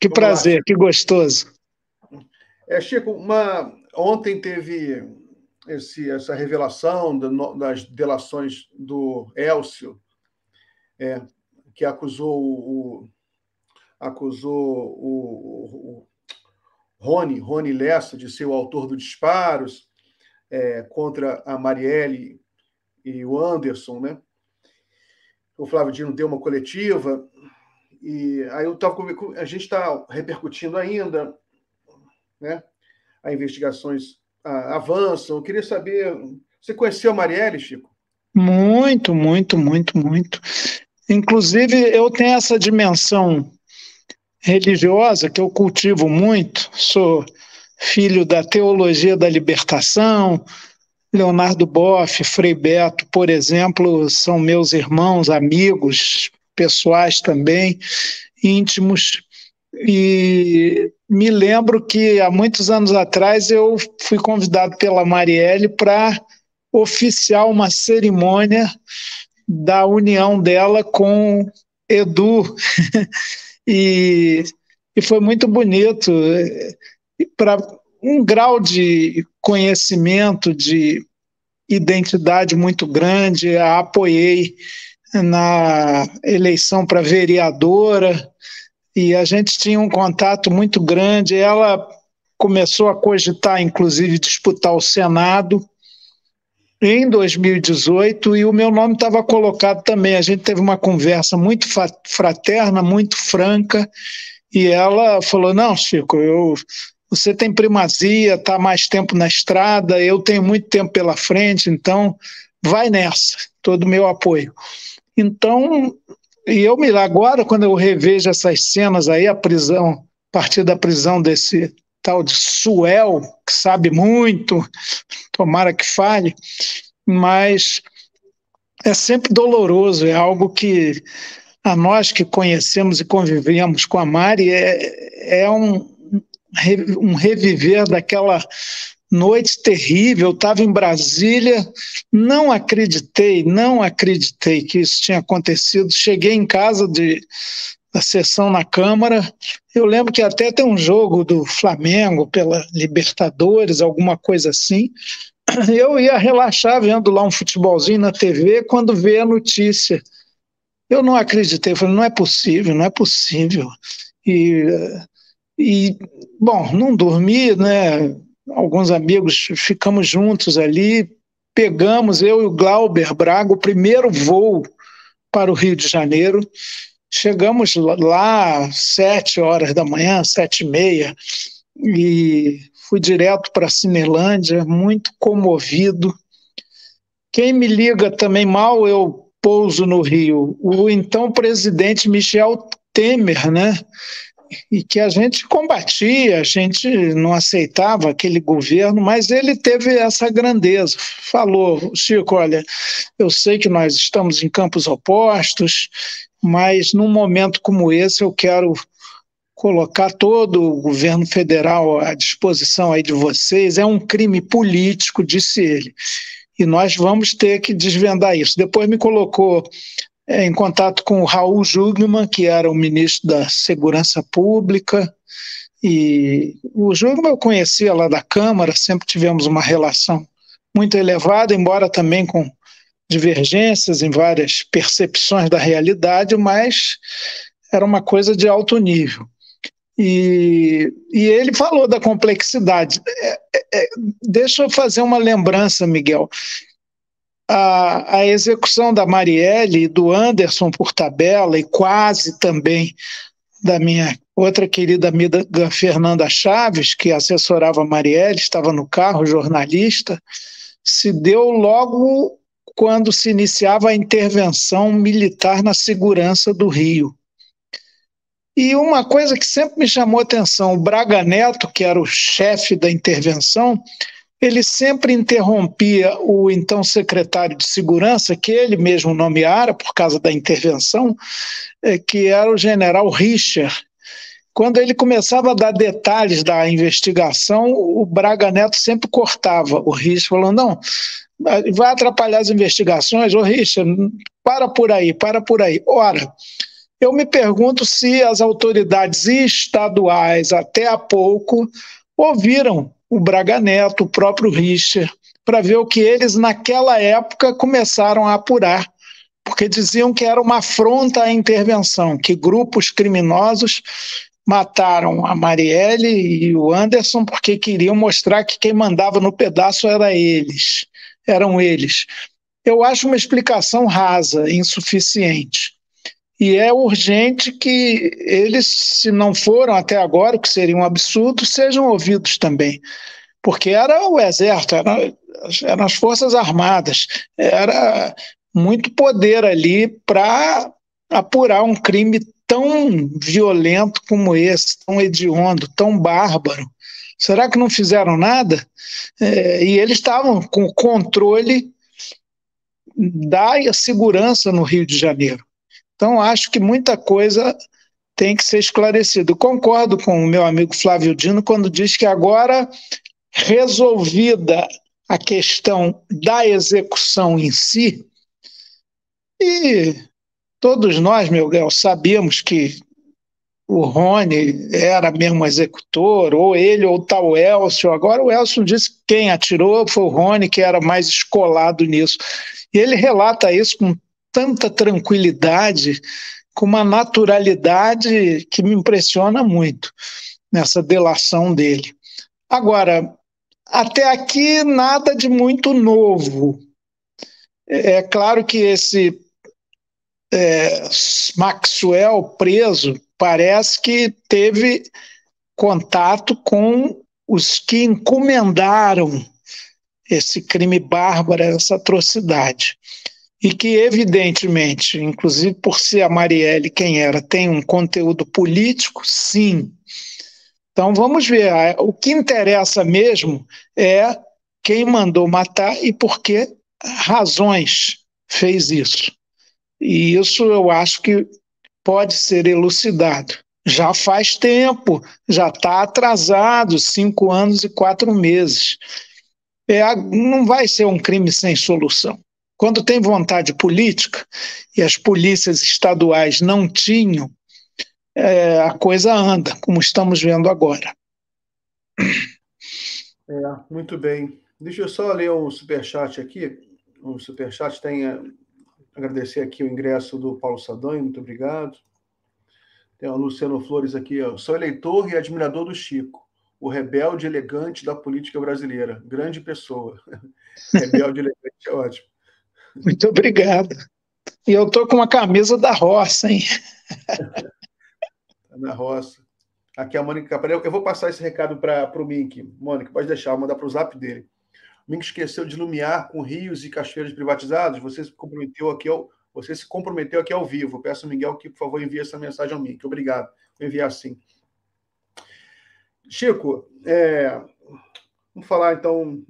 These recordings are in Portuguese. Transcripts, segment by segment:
Que Vamos lá, prazer, Chico. que gostoso. Chico, ontem teve essa revelação das delações do Elcio, que acusou o Rony Lessa de ser o autor dos disparos contra a Marielle e o Anderson, né? O Flávio Dino deu uma coletiva, e aí a gente está repercutindo ainda, né? As investigações avançam. Eu queria saber, você conheceu a Marielle, Chico? Muito, muito, muito, muito. Inclusive, eu tenho essa dimensão religiosa que eu cultivo muito, sou filho da teologia da libertação. Leonardo Boff, Frei Beto, por exemplo, são meus irmãos, amigos, pessoais também, íntimos, e me lembro que há muitos anos atrás eu fui convidado pela Marielle para oficiar uma cerimônia da união dela com Edu, e, e foi muito bonito, para um grau de conhecimento, de identidade muito grande. A apoiei na eleição para vereadora e a gente tinha um contato muito grande. Ela começou a cogitar, inclusive, disputar o Senado em 2018 e o meu nome estava colocado também. A gente teve uma conversa muito fraterna, muito franca, e ela falou: não, Chico, você tem primazia, está mais tempo na estrada, eu tenho muito tempo pela frente, então vai nessa, todo o meu apoio. Então, agora, quando eu revejo essas cenas aí, a partir da prisão desse tal de Suel, que sabe muito, tomara que falhe, mas é sempre doloroso, é algo que a nós que conhecemos e convivemos com a Mari é um reviver daquela noite terrível. Eu estava em Brasília, não acreditei que isso tinha acontecido. Cheguei em casa da sessão na Câmara, eu lembro que até tem um jogo do Flamengo pela Libertadores, alguma coisa assim. Eu ia relaxar vendo lá um futebolzinho na TV, quando veio a notícia. Eu não acreditei, falei: não é possível, não é possível. Bom, não dormi, né? Alguns amigos ficamos juntos ali, pegamos, eu e o Glauber Braga, o primeiro voo para o Rio de Janeiro. Chegamos lá às 7 horas da manhã, 7h30, e fui direto para a Cinelândia, muito comovido. Quem me liga também, mal eu pouso no Rio, o então presidente Michel Temer, né? E que a gente combatia, a gente não aceitava aquele governo, mas ele teve essa grandeza. Falou: Chico, olha, eu sei que nós estamos em campos opostos, mas num momento como esse eu quero colocar todo o governo federal à disposição aí de vocês. É um crime político, disse ele, e nós vamos ter que desvendar isso. Depois me colocou em contato com o Raul Jungmann, que era o ministro da Segurança Pública, e o Jungmann eu conhecia lá da Câmara, sempre tivemos uma relação muito elevada, embora também com divergências em várias percepções da realidade, mas era uma coisa de alto nível. E ele falou da complexidade. Deixa eu fazer uma lembrança, Miguel. A execução da Marielle e do Anderson por tabela, e quase também da minha outra querida amiga Fernanda Chaves, que assessorava a Marielle, estava no carro, jornalista, se deu logo quando se iniciava a intervenção militar na segurança do Rio. E uma coisa que sempre me chamou a atenção: o Braga Neto, que era o chefe da intervenção, ele sempre interrompia o então secretário de Segurança, que ele mesmo nomeara por causa da intervenção, que era o general Richard. Quando ele começava a dar detalhes da investigação, o Braga Neto sempre cortava o Richard, falando: não, vai atrapalhar as investigações, ô Richard, para por aí. Ora, Eu me pergunto se as autoridades estaduais, até há pouco, ouviram o Braga Neto, o próprio Richer, para ver o que eles, naquela época, começaram a apurar, porque diziam que era uma afronta à intervenção, que grupos criminosos mataram a Marielle e o Anderson porque queriam mostrar que quem mandava no pedaço eram eles. Eu acho uma explicação rasa, insuficiente. E é urgente que eles, se não foram até agora, o que seria um absurdo, sejam ouvidos também. Porque era o Exército, eram as Forças Armadas, era muito poder ali para apurar um crime tão violento como esse, tão hediondo, tão bárbaro. Será que não fizeram nada? E eles estavam com o controle da segurança no Rio de Janeiro. Então, acho que muita coisa tem que ser esclarecida. Concordo com o meu amigo Flávio Dino quando diz que agora, resolvida a questão da execução em si, e todos nós, Miguel, sabíamos que o Rony era mesmo executor, ou ele ou tal Elcio. Agora o Elcio disse que quem atirou foi o Rony, que era mais escolado nisso. E ele relata isso com tanta tranquilidade, com uma naturalidade que me impressiona muito nessa delação dele. Agora, até aqui nada de muito novo. É claro que esse Maxwell preso parece que teve contato com os que encomendaram esse crime bárbaro, essa atrocidade. E que, evidentemente, inclusive por ser a Marielle quem era, tem um conteúdo político, sim. Então vamos ver, o que interessa mesmo é quem mandou matar e por que razões fez isso. E isso eu acho que pode ser elucidado. Já faz tempo, já está atrasado, 5 anos e 4 meses. Não vai ser um crime sem solução. Quando tem vontade política, e as polícias estaduais não tinham, a coisa anda, como estamos vendo agora. Muito bem. Deixa eu só ler um superchat aqui. O superchat tem agradecer aqui o ingresso do Paulo Sadanha, muito obrigado. Tem o Luciano Flores aqui, ó. Sou eleitor e admirador do Chico, o rebelde elegante da política brasileira. Grande pessoa. Rebelde elegante é ótimo. Muito obrigado. E eu estou com uma camisa da roça, hein? Na roça. Aqui é a Mônica Caparel. Eu vou passar esse recado para o Mink. Mônica, pode deixar, vou mandar para o zap dele. O Mink esqueceu de iluminar com rios e cachoeiras privatizados. Você se comprometeu aqui ao vivo. Eu peço ao Miguel que, por favor, envie essa mensagem ao Mink. Obrigado. Vou enviar sim. Chico, vamos falar então,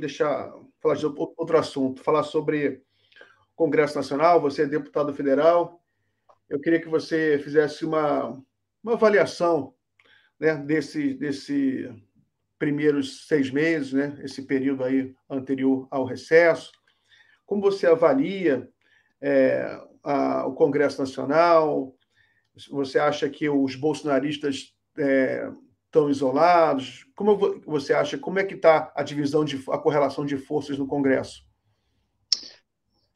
falar de outro assunto, falar sobre o Congresso Nacional. Você é deputado federal. Eu queria que você fizesse uma avaliação, né, desse primeiros 6 meses, né, esse período aí anterior ao recesso. Como você avalia o Congresso Nacional? Você acha que os bolsonaristas estão isolados? Como você acha, como é que está a correlação de forças no Congresso?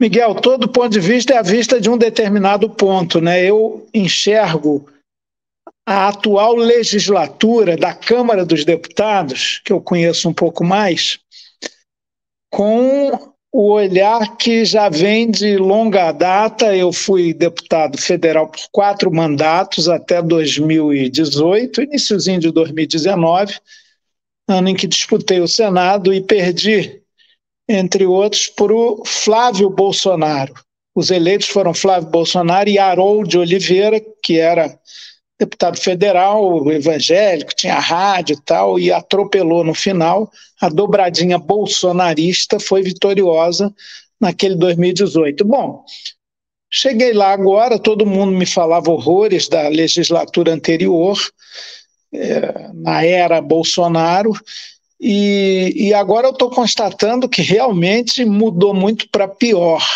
Miguel, todo ponto de vista é a vista de um determinado ponto, né? Eu enxergo a atual legislatura da Câmara dos Deputados, que eu conheço um pouco mais, com o olhar que já vem de longa data. Eu fui deputado federal por 4 mandatos até 2018, iniciozinho de 2019, ano em que disputei o Senado e perdi, entre outros, para o Flávio Bolsonaro. Os eleitos foram Flávio Bolsonaro e Harold Oliveira, que era deputado federal, evangélico, tinha rádio e tal, e atropelou no final. A dobradinha bolsonarista foi vitoriosa naquele 2018. Bom, cheguei lá agora, todo mundo me falava horrores da legislatura anterior, na era Bolsonaro, e agora eu estou constatando que realmente mudou muito para pior.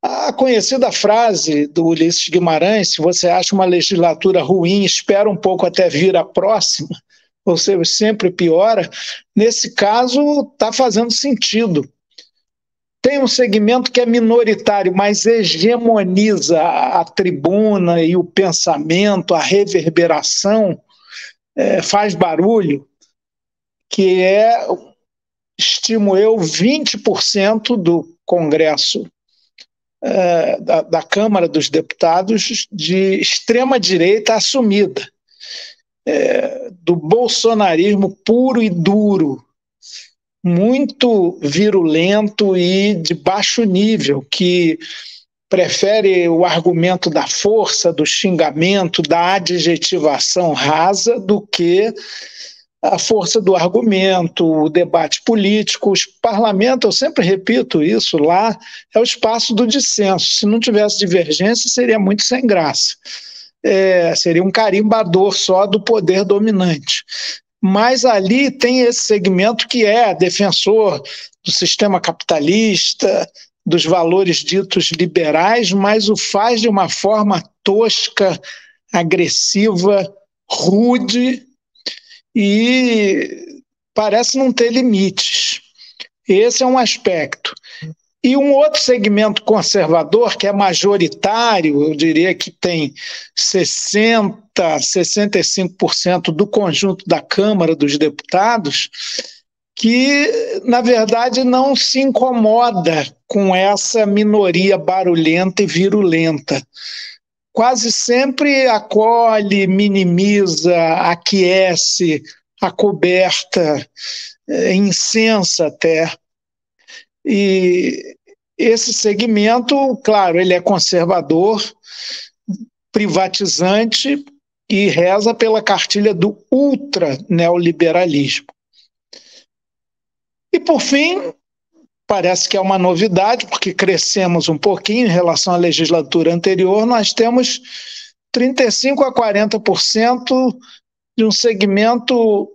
A conhecida frase do Ulisses Guimarães, se você acha uma legislatura ruim, espera um pouco até vir a próxima, ou seja, sempre piora, nesse caso está fazendo sentido. Tem um segmento que é minoritário, mas hegemoniza a tribuna e o pensamento, a reverberação, faz barulho, que é, estimo eu, 20% do Congresso, da Câmara dos Deputados, de extrema-direita assumida, do bolsonarismo puro e duro, muito virulento e de baixo nível, que prefere o argumento da força, do xingamento, da adjetivação rasa, do que a força do argumento, o debate político. Os parlamentos, eu sempre repito isso, lá é o espaço do dissenso. Se não tivesse divergência, seria muito sem graça. Seria um carimbador só do poder dominante. Mas ali tem esse segmento que é defensor do sistema capitalista, dos valores ditos liberais, mas o faz de uma forma tosca, agressiva, rude e parece não ter limites. Esse é um aspecto. E um outro segmento conservador, que é majoritário, eu diria que tem 60%, 65% do conjunto da Câmara dos Deputados, que, na verdade, não se incomoda com essa minoria barulhenta e virulenta. Quase sempre acolhe, minimiza, aquece, acoberta, incensa até. E esse segmento, claro, ele é conservador, privatizante e reza pela cartilha do ultra-neoliberalismo. E, por fim, parece que é uma novidade, porque crescemos um pouquinho em relação à legislatura anterior, nós temos 35% a 40% de um segmento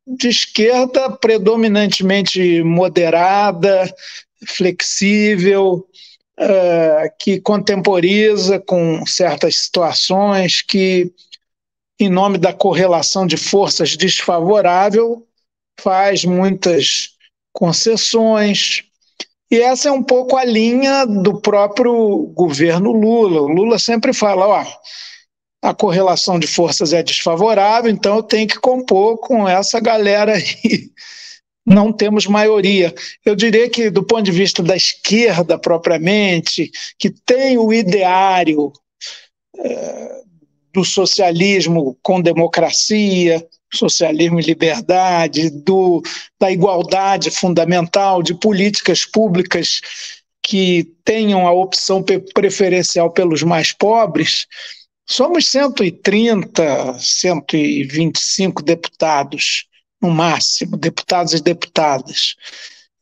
de esquerda predominantemente moderada, flexível, que contemporiza com certas situações, que, em nome da correlação de forças desfavorável, faz muitas concessões. E essa é um pouco a linha do próprio governo Lula. O Lula sempre fala, a correlação de forças é desfavorável, então eu tenho que compor com essa galera aí. Não temos maioria. Eu diria que, do ponto de vista da esquerda propriamente, que tem o ideário do socialismo com democracia, socialismo e liberdade, da igualdade fundamental, de políticas públicas que tenham a opção preferencial pelos mais pobres, somos 130, 125 deputados, no máximo, deputados e deputadas.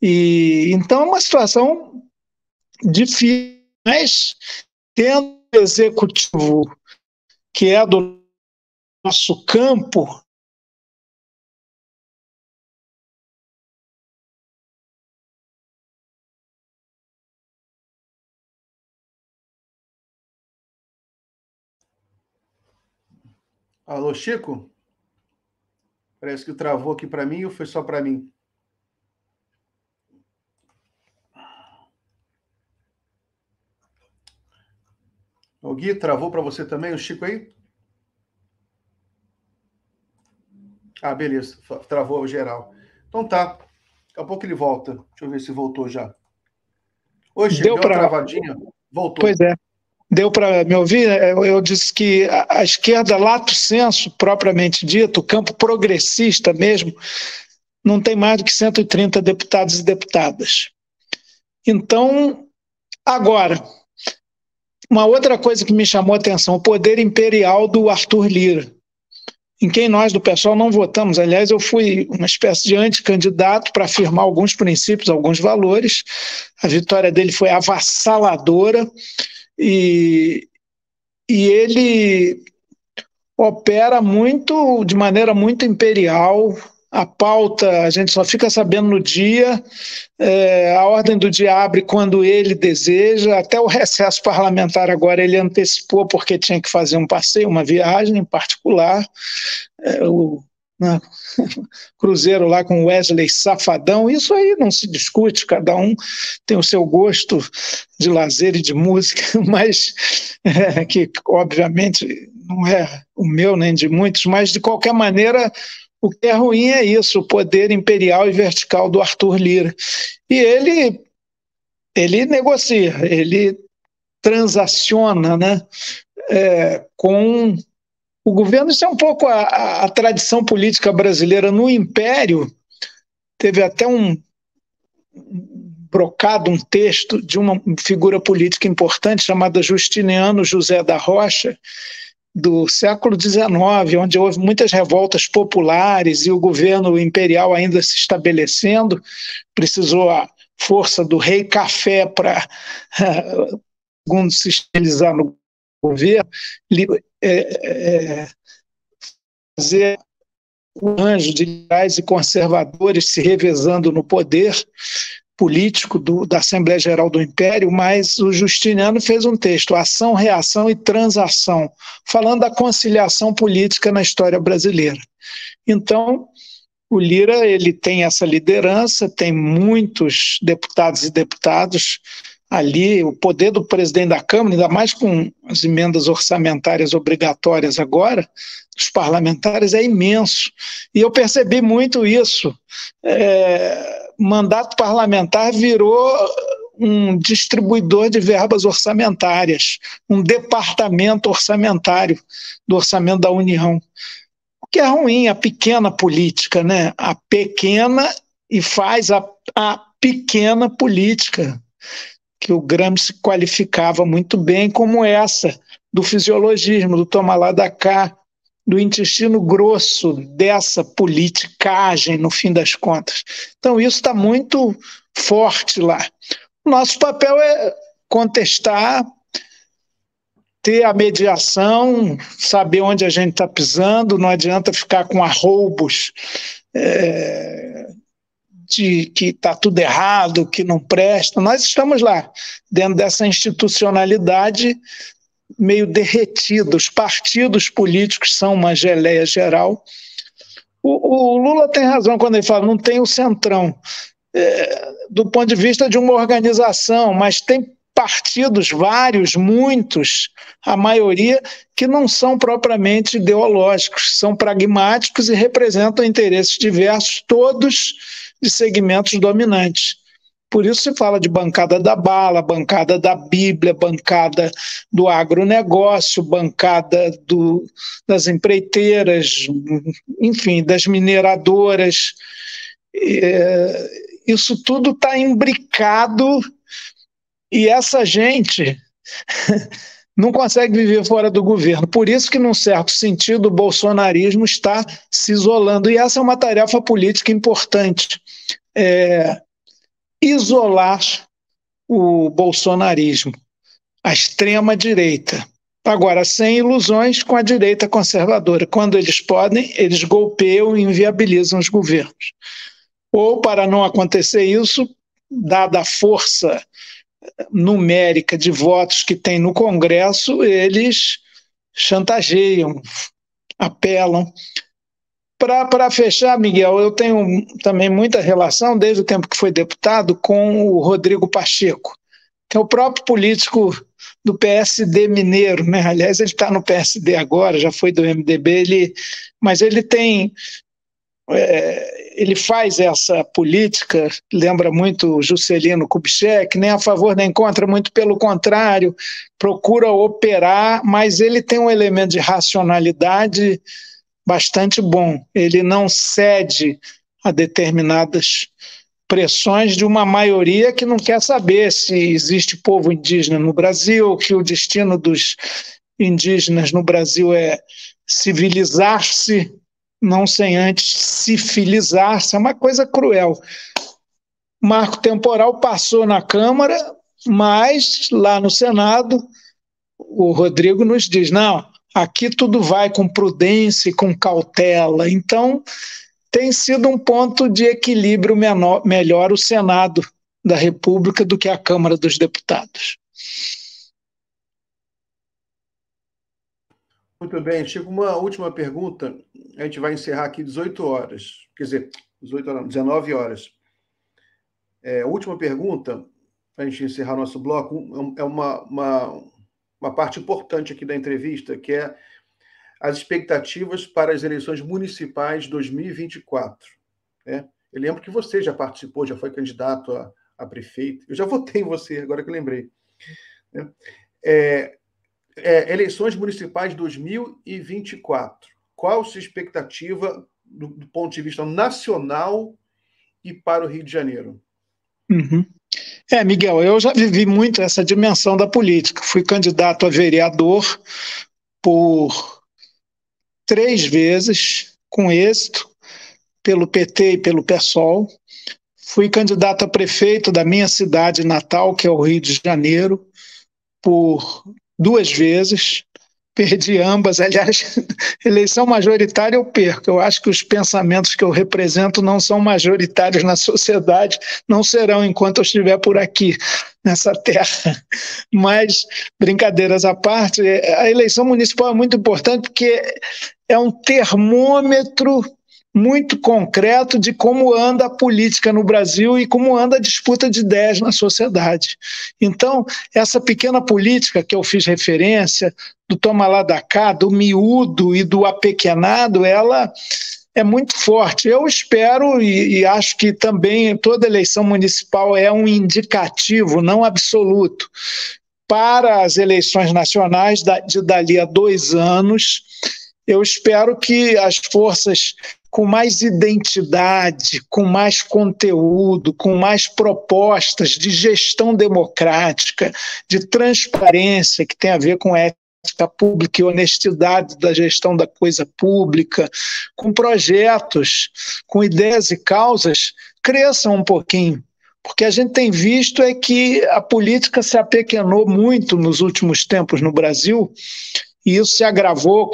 E, então é uma situação difícil, mas tendo o executivo que é do nosso campo, Alô, Chico? Parece que travou aqui para mim ou foi só para mim? O Gui, travou para você também, o Chico aí? Beleza, travou geral. Então tá, daqui a pouco ele volta. Deixa eu ver se voltou já. Oi, Chico, deu uma travadinha? Voltou. Pois é. Deu para me ouvir? Eu disse que a esquerda, lato sensu, propriamente dito, o campo progressista mesmo, não tem mais do que 130 deputados e deputadas. Então, agora, uma outra coisa que me chamou a atenção, o poder imperial do Arthur Lira, em quem nós do PSOL não votamos. Aliás, eu fui uma espécie de anticandidato para afirmar alguns princípios, alguns valores. A vitória dele foi avassaladora e ele opera de maneira muito imperial, a pauta a gente só fica sabendo no dia, a ordem do dia abre quando ele deseja, até o recesso parlamentar agora ele antecipou porque tinha que fazer um passeio, uma viagem em particular, o cruzeiro lá com Wesley Safadão, isso aí não se discute, cada um tem o seu gosto de lazer e de música, mas que obviamente não é o meu nem de muitos, mas de qualquer maneira o que é ruim é isso, o poder imperial e vertical do Arthur Lira. E ele negocia, ele transaciona, né, com o governo. Isso é um pouco a tradição política brasileira. No Império, teve até um brocado, um texto de uma figura política importante chamada Justiniano José da Rocha, do século XIX, onde houve muitas revoltas populares e o governo imperial ainda se estabelecendo, precisou a força do rei café para, segundo se estilizar no governo, fazer o anjo de liberais e conservadores se revezando no poder político da Assembleia Geral do Império, mas o Justiniano fez um texto, Ação, Reação e Transação, falando da conciliação política na história brasileira. Então, o Lira ele tem essa liderança, tem muitos deputados e deputadas ali, o poder do presidente da Câmara, ainda mais com as emendas orçamentárias obrigatórias agora, dos parlamentares, é imenso. E eu percebi muito isso. Mandato parlamentar virou um distribuidor de verbas orçamentárias, um departamento orçamentário do orçamento da União. O que é ruim, a pequena política, né? A pequena e faz a pequena política, que o Gramsci qualificava muito bem como essa, do fisiologismo, do toma lá da cá, do intestino grosso dessa politicagem, no fim das contas. Então, isso está muito forte lá. O nosso papel é contestar, ter a mediação, saber onde a gente está pisando, não adianta ficar com arroubos de que está tudo errado, que não presta. Nós estamos lá, dentro dessa institucionalidade meio derretida. Os partidos políticos são uma geleia geral. O Lula tem razão quando ele fala, não tem o centrão, do ponto de vista de uma organização, mas tem partidos, vários, muitos, a maioria, que não são propriamente ideológicos, são pragmáticos e representam interesses diversos, todos de segmentos dominantes. Por isso se fala de bancada da bala, bancada da Bíblia, bancada do agronegócio, bancada das empreiteiras, enfim, das mineradoras. Isso tudo está imbricado e essa gente não consegue viver fora do governo. Por isso que, num certo sentido, o bolsonarismo está se isolando. E essa é uma tarefa política importante. Isolar o bolsonarismo, a extrema-direita. Agora, sem ilusões com a direita conservadora. Quando eles podem, eles golpeiam e inviabilizam os governos. Ou, para não acontecer isso, dada a força numérica de votos que tem no Congresso, eles chantageiam, apelam. Para fechar, Miguel, eu tenho também muita relação, desde o tempo que foi deputado, com o Rodrigo Pacheco, que é o próprio político do PSD mineiro, né? Aliás, ele está no PSD agora, já foi do MDB, mas ele tem... ele faz essa política, lembra muito Juscelino Kubitschek, nem a favor nem contra, muito pelo contrário, procura operar, mas ele tem um elemento de racionalidade bastante bom. Ele não cede a determinadas pressões de uma maioria que não quer saber se existe povo indígena no Brasil, que o destino dos indígenas no Brasil é civilizar-se, não sem antes sifilizar-se. É uma coisa cruel. O marco temporal passou na Câmara, mas lá no Senado o Rodrigo nos diz, não, aqui tudo vai com prudência e com cautela. Então, tem sido um ponto de equilíbrio melhor o Senado da República do que a Câmara dos Deputados. Muito bem, Chico, uma última pergunta. A gente vai encerrar aqui 18 horas. Quer dizer, 18 horas, 19 horas. Última pergunta, para a gente encerrar nosso bloco, é uma parte importante aqui da entrevista, que é as expectativas para as eleições municipais de 2024. Né? Eu lembro que você já participou, já foi candidato a prefeito. Eu já votei em você, agora que eu lembrei. Né? Eleições municipais de 2024. Qual a sua expectativa do ponto de vista nacional e para o Rio de Janeiro? Uhum. Miguel, eu já vivi muito essa dimensão da política. Fui candidato a vereador por 3 vezes, com êxito, pelo PT e pelo PSOL. Fui candidato a prefeito da minha cidade natal, que é o Rio de Janeiro, por 2 vezes. Perdi ambas. Aliás, eleição majoritária eu perco. Eu acho que os pensamentos que eu represento não são majoritários na sociedade, não serão enquanto eu estiver por aqui, nessa terra. Mas, brincadeiras à parte, a eleição municipal é muito importante porque é um termômetro muito concreto de como anda a política no Brasil e como anda a disputa de ideias na sociedade. Então, essa pequena política que eu fiz referência, do toma lá da cá, do miúdo e do apequenado, ela é muito forte. Eu espero e acho que também toda eleição municipal é um indicativo, não absoluto, para as eleições nacionais de dali a 2 anos. Eu espero que as forças com mais identidade, com mais conteúdo, com mais propostas de gestão democrática, de transparência, que tem a ver com ética pública e honestidade da gestão da coisa pública, com projetos, com ideias e causas, cresçam um pouquinho. Porque a gente tem visto é que a política se apequenou muito nos últimos tempos no Brasil, e isso se agravou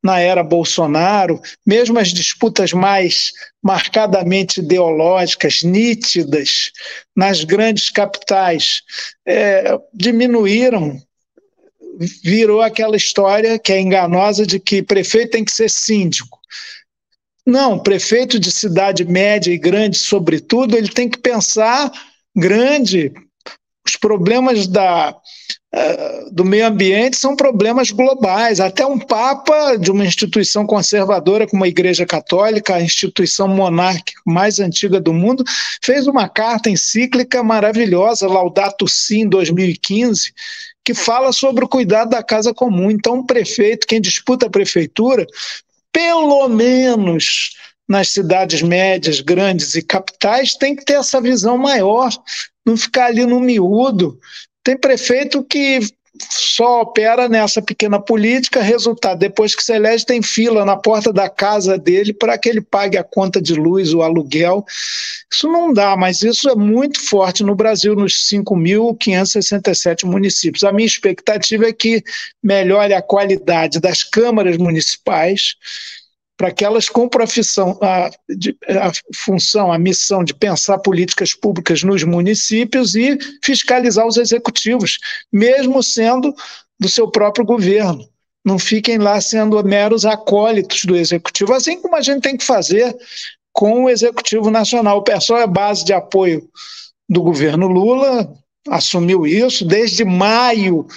na era Bolsonaro, mesmo as disputas mais marcadamente ideológicas, nítidas, nas grandes capitais, diminuíram. Virou aquela história que é enganosa de que prefeito tem que ser síndico. Não, prefeito de cidade média e grande, sobretudo, ele tem que pensar grande. Os problemas do meio ambiente são problemas globais. Até um papa de uma instituição conservadora como a Igreja Católica, a instituição monárquica mais antiga do mundo, fez uma carta encíclica maravilhosa, Laudato Si, em 2015, que fala sobre o cuidado da casa comum. Então, o prefeito, quem disputa a prefeitura, pelo menos nas cidades médias, grandes e capitais, tem que ter essa visão maior, não ficar ali no miúdo. Tem prefeito que só opera nessa pequena política, resultado, depois que se elege, tem fila na porta da casa dele para que ele pague a conta de luz, o aluguel. Isso não dá, mas isso é muito forte no Brasil, nos 5.567 municípios. A minha expectativa é que melhore a qualidade das câmaras municipais, para que elas cumpram a função, a missão de pensar políticas públicas nos municípios e fiscalizar os executivos, mesmo sendo do seu próprio governo. Não fiquem lá sendo meros acólitos do executivo, assim como a gente tem que fazer com o Executivo Nacional. O PSOL é base de apoio do governo Lula, assumiu isso desde maio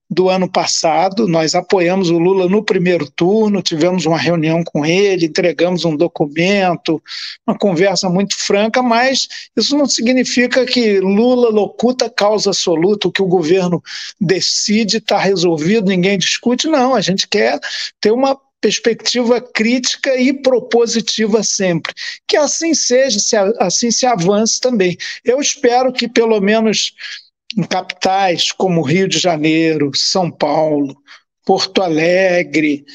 do ano passado. Nós apoiamos o Lula no primeiro turno, tivemos uma reunião com ele, entregamos um documento, uma conversa muito franca, mas isso não significa que Lula locuta causa absoluta, o que o governo decide está resolvido, ninguém discute. Não, a gente quer ter uma perspectiva crítica e propositiva sempre. Que assim seja, assim se avance também. Eu espero que pelo menos em capitais como Rio de Janeiro, São Paulo, Porto Alegre,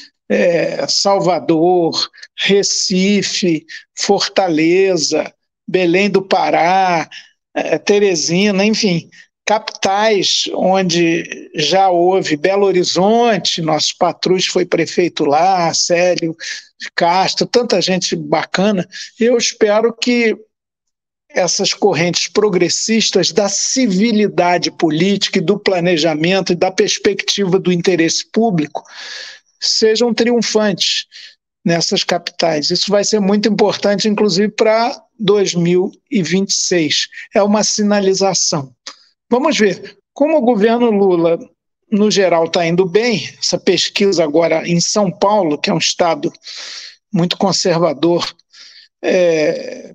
Salvador, Recife, Fortaleza, Belém do Pará, Teresina, enfim, capitais onde já houve, Belo Horizonte, nosso Patrus foi prefeito lá, Célio Castro, tanta gente bacana. Eu espero que essas correntes progressistas da civilidade política e do planejamento e da perspectiva do interesse público sejam triunfantes nessas capitais. Isso vai ser muito importante, inclusive, para 2026. É uma sinalização. Vamos ver. Como o governo Lula, no geral, está indo bem, essa pesquisa agora em São Paulo, que é um estado muito conservador,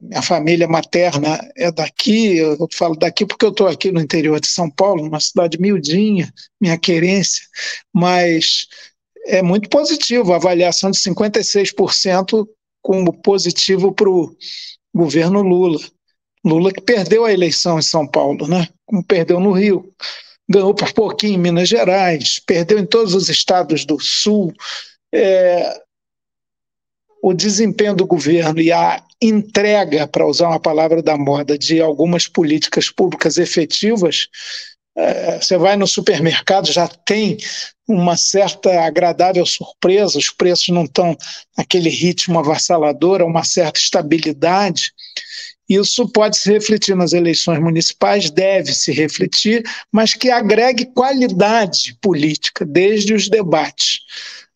minha família materna é daqui, eu falo daqui porque eu estou aqui no interior de São Paulo, numa cidade miudinha, minha querência, mas é muito positivo, a avaliação de 56% como positivo para o governo Lula. Lula que perdeu a eleição em São Paulo, né? Como perdeu no Rio, ganhou por pouquinho em Minas Gerais, perdeu em todos os estados do Sul. O desempenho do governo e a entrega, para usar uma palavra da moda, de algumas políticas públicas efetivas, você vai no supermercado, já tem uma certa agradável surpresa, os preços não estão naquele ritmo avassalador, há uma certa estabilidade. Isso pode se refletir nas eleições municipais, deve se refletir, mas que agregue qualidade política desde os debates.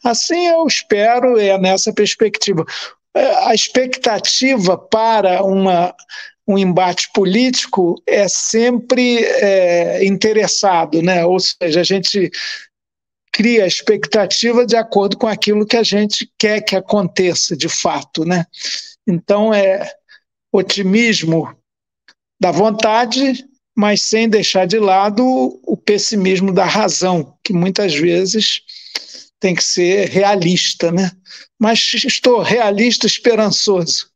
Assim eu espero, nessa perspectiva. A expectativa para um embate político é sempre interessado, né? Ou seja, a gente cria a expectativa de acordo com aquilo que a gente quer que aconteça de fato, né? Então, otimismo da vontade, mas sem deixar de lado o pessimismo da razão, que muitas vezes tem que ser realista, né? Mas estou realista, esperançoso,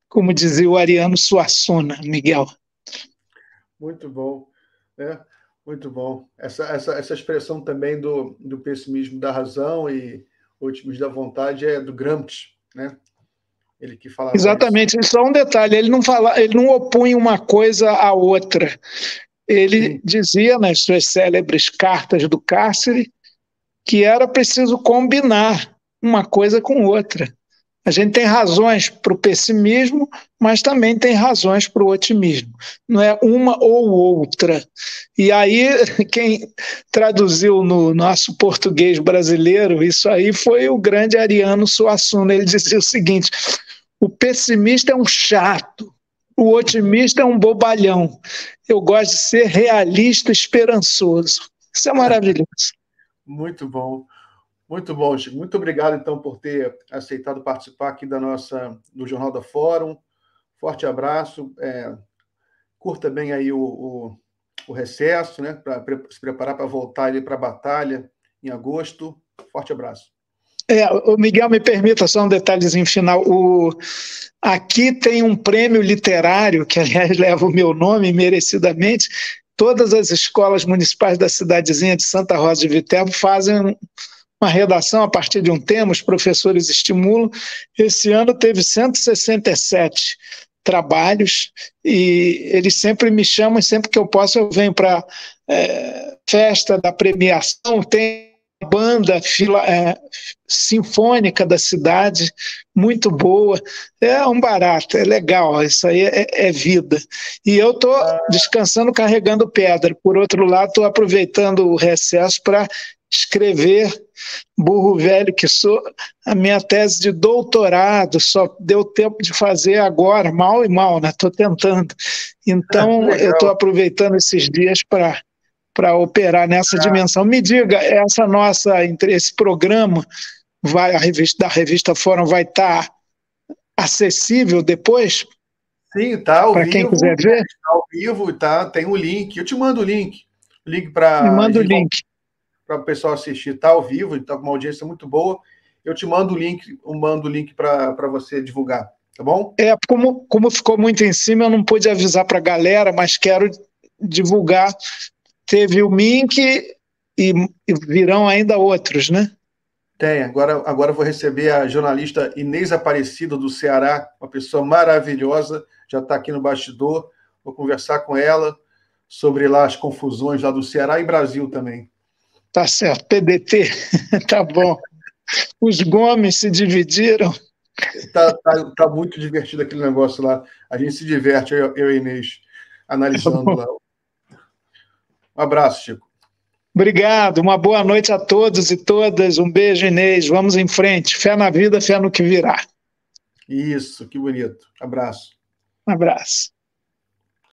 como dizia o Ariano Suassuna, Miguel. Muito bom, né? Muito bom. Essa expressão também do pessimismo da razão e otimismo da vontade é do Gramsci, né? Ele que falava Exatamente, isso. Só um detalhe, ele não opunha uma coisa à outra. Ele Sim. dizia nas suas célebres cartas do cárcere que era preciso combinar uma coisa com outra. A gente tem razões para o pessimismo, mas também tem razões para o otimismo. Não é uma ou outra. E aí, quem traduziu no nosso português brasileiro, isso aí foi o grande Ariano Suassuna. Ele dizia o seguinte: o pessimista é um chato, o otimista é um bobalhão. Eu gosto de ser realista, esperançoso. Isso é maravilhoso. Muito bom. Muito bom, Chico. Muito obrigado, então, por ter aceitado participar aqui do Jornal da Fórum. Forte abraço. Curta bem aí o recesso, né? Para se preparar para voltar para a batalha em agosto. Forte abraço. O Miguel, me permita só um detalhezinho final. Aqui tem um prêmio literário, que aliás leva o meu nome merecidamente. Todas as escolas municipais da cidadezinha de Santa Rosa de Viterbo fazem uma redação a partir de um tema, os professores estimulam. Esse ano teve 167 trabalhos e eles sempre me chamam, sempre que eu posso eu venho para festa da premiação, tem banda sinfônica da cidade, muito boa, é um barato, é legal, isso aí é vida. E eu estou descansando, carregando pedra, por outro lado estou aproveitando o recesso para escrever, burro velho que sou, a minha tese de doutorado, só deu tempo de fazer agora, mal e mal, né? Estou tentando. Então, eu estou aproveitando esses dias para operar nessa dimensão. Me diga, esse programa, a revista Fórum vai estar acessível depois? Sim, está ao vivo. Para quem quiser ver? Está ao vivo, tem o link. Eu te mando o link. para. Me manda o link. Para o pessoal assistir, está ao vivo, está com uma audiência muito boa. Eu te mando o link para você divulgar, tá bom? Como ficou muito em cima, eu não pude avisar para a galera, mas quero divulgar. Teve o link e virão ainda outros, né? Tem. Agora eu vou receber a jornalista Inês Aparecida, do Ceará, uma pessoa maravilhosa, já está aqui no bastidor. Vou conversar com ela sobre lá as confusões lá do Ceará e Brasil também. Tá certo, PDT, tá bom. Os Gomes se dividiram. Tá muito divertido aquele negócio lá. A gente se diverte, eu e Inês, analisando lá. Um abraço, Chico. Obrigado, uma boa noite a todos e todas. Um beijo, Inês. Vamos em frente. Fé na vida, fé no que virá. Isso, que bonito. Abraço. Um abraço.